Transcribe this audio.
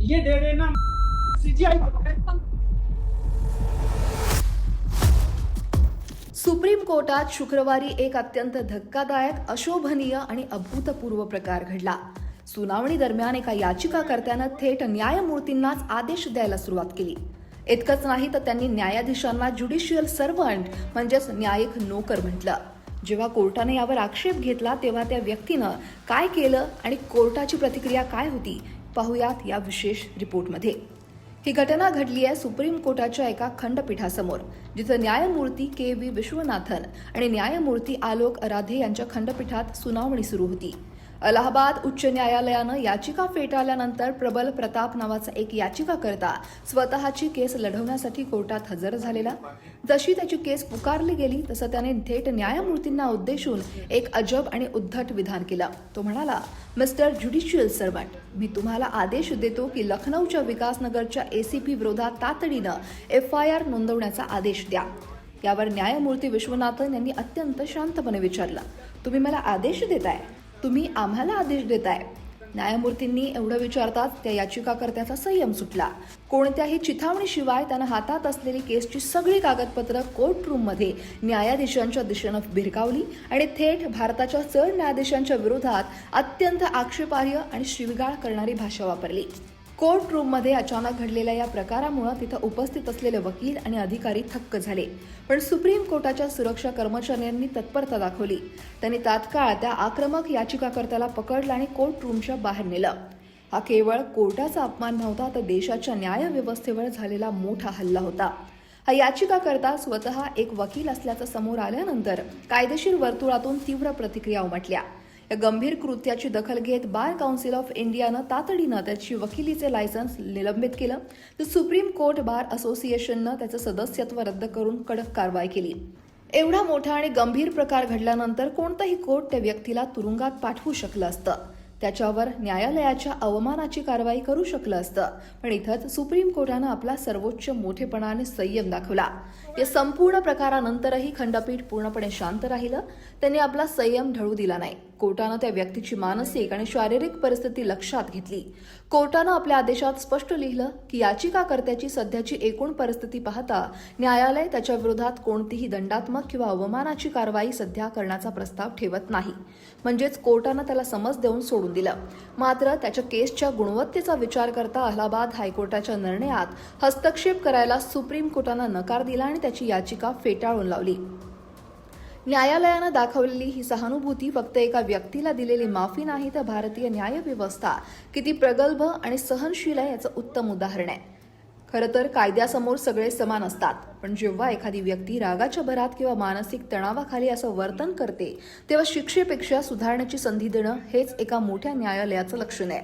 ये दे देना CGI. Supreme कोर्टात शुक्रवारी एक अत्यंत धक्कादायक, अशोभनीय आणि अभूतपूर्व प्रकार घडला. सुनावणी दरम्यान एका याचिकाकर्त्यानं थेट न्यायमूर्तींनाच आदेश द्यायला सुरुवात केली. इतकंच नाही तर त्यांनी न्यायाधीशांना ज्युडिशियल सर्व्हंट म्हणजेच न्यायिक नोकर म्हटलं. जेव्हा कोर्टाने यावर आक्षेप घेतला तेव्हा त्या व्यक्तीनं काय केलं आणि कोर्टाची प्रतिक्रिया काय होती पाहूयात या विशेष रिपोर्टमध्ये. ही घटना घडली आहे सुप्रीम कोर्टाच्या एका खंडपीठासमोर, जिथे न्यायमूर्ती के.व्ही. विश्वनाथन आणि न्यायमूर्ती आलोक अराधे यांच्या खंडपीठात सुनावणी सुरू होती. अलाहाबाद उच्च न्यायालयानं याचिका फेटाळल्यानंतर प्रबल प्रताप नावाचा एक याचिकाकर्ता स्वतःची केस लढवण्यासाठी कोर्टात हजर झालेला. जशी त्याची केस पुकारली गेली तसं त्याने थेट न्यायमूर्तींना उद्देशून एक अजब आणि उद्धट विधान केलं. तो म्हणाला, मिस्टर ज्युडिशियल सर्व्हंट, मी तुम्हाला आदेश देतो की लखनौच्या विकासनगरच्या एसीपी विरोधात तातडीनं FIR नोंदवण्याचा आदेश द्या. यावर न्यायमूर्ती विश्वनाथन यांनी अत्यंत शांतपणे विचारलं, तुम्ही मला आदेश देताय? तुम्ही आम्हाला आदेश देताय? न्यायमूर्तींनी एवढं विचारताच त्या याचिकाकर्त्याचा संयम सुटला. कोणत्याही चिथावणीशिवाय त्यानं हातात असलेली केसची सगळी कागदपत्र कोर्ट रूममध्ये न्यायाधीशांच्या दिशेनं भिरकावली आणि थेट भारताच्या सरन्यायाधीशांच्या विरोधात अत्यंत आक्षेपार्ह आणि शिवीगाळ करणारी भाषा वापरली. कोर्ट रूममध्ये अचानक घडलेल्या या प्रकारामुळे तिथं उपस्थित असलेले वकील आणि अधिकारी थक्क झाले. पण सुप्रीम कोर्टाच्या सुरक्षा कर्मचाऱ्यांनी तत्परता दाखवली. त्यांनी तात्काळ त्या आक्रमक याचिकाकर्त्याला पकडलं आणि कोर्ट रूमच्या बाहेर नेलं. हा केवळ कोर्टाचा अपमान नव्हता, तर देशाच्या न्यायव्यवस्थेवर झालेला मोठा हल्ला होता. हा याचिकाकर्ता स्वतः एक वकील असल्याचं समोर आल्यानंतर कायदेशीर वर्तुळातून तीव्र प्रतिक्रिया उमटल्या. या गंभीर कृत्याची दखल घेत बार काउन्सिल ऑफ इंडियानं तातडीनं त्याची वकिलीचे लायसन्स निलंबित केलं, तर सुप्रीम कोर्ट बार असोसिएशननं त्याचं सदस्यत्व रद्द करून कडक कारवाई केली. एवढा मोठा आणि गंभीर प्रकार घडल्यानंतर कोणतंही कोर्ट त्या व्यक्तीला तुरुंगात पाठवू शकलं असतं, त्याच्यावर न्यायालयाच्या अवमानाची कारवाई करू शकलं असतं. पण इथंच सुप्रीम कोर्टानं आपला सर्वोच्च मोठेपणाने संयम दाखवला. या संपूर्ण प्रकारानंतरही खंडपीठ पूर्णपणे शांत राहिलं. त्यांनी आपला संयम ढळू दिला नाही. कोर्टानं त्या व्यक्तीची मानसिक आणि शारीरिक परिस्थिती लक्षात घेतली. कोर्टानं आपल्या आदेशात स्पष्ट लिहिलं की याचिकाकर्त्याची सध्याची एकूण परिस्थिती पाहता न्यायालय त्याच्या विरोधात कोणतीही दंडात्मक किंवा अवमानाची कारवाई सध्या करण्याचा प्रस्ताव ठेवत नाही. म्हणजेच कोर्टानं त्याला समज देऊन सोडून दिलं. मात्र त्याच्या केसच्या गुणवत्तेचा विचार करता अलाहाबाद हायकोर्टाच्या निर्णयात हस्तक्षेप करायला सुप्रीम कोर्टानं नकार दिला आणि त्याची याचिका फेटाळून लावली. न्यायालयानं दाखवलेली ही सहानुभूती फक्त एका व्यक्तीला दिलेली माफी नाही, तर भारतीय न्यायव्यवस्था किती प्रगल्भ आणि सहनशील आहे याचं उत्तम उदाहरण आहे. खरं तर कायद्यासमोर सगळे समान असतात, पण जेव्हा एखादी व्यक्ती रागाच्या भरात किंवा मानसिक तणावाखाली असं वर्तन करते तेव्हा शिक्षेपेक्षा सुधारण्याची संधी देणं हेच एका मोठ्या न्यायालयाचं लक्षण आहे.